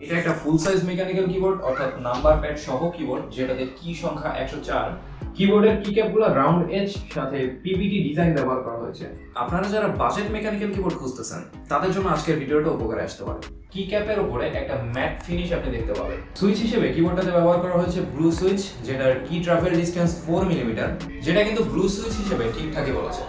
এটা একটা ফুল size mechanical keyboard অর্থাৎ নাম্বার প্যাড সহ কিবোর্ড যেটাতে কি সংখ্যা 104। কিবোর্ডের কিক্যাপগুলো রাউন্ড এজ সাথে পিপিটি ডিজাইন ব্যবহার করা হয়েছে। আপনারা যারা বাজেট মেকানিক্যাল কিবোর্ড খুঁজতেছেন তাদের জন্য আজকের ভিডিওটা উপকারে আসতে পারে। কিক্যাপের উপরে একটা ম্যাট ফিনিশ আপনি দেখতে পাবেন। সুইচ হিসেবে কিবোর্ডটাতে ব্যবহার করা হয়েছে ব্লু সুইচ, যেটার কি ট্রাভেল ডিসটেন্স 4 মিলিমিটার, যেটা কিন্তু ব্লু সুইচ হিসেবে ঠিকঠাকই বলেছে।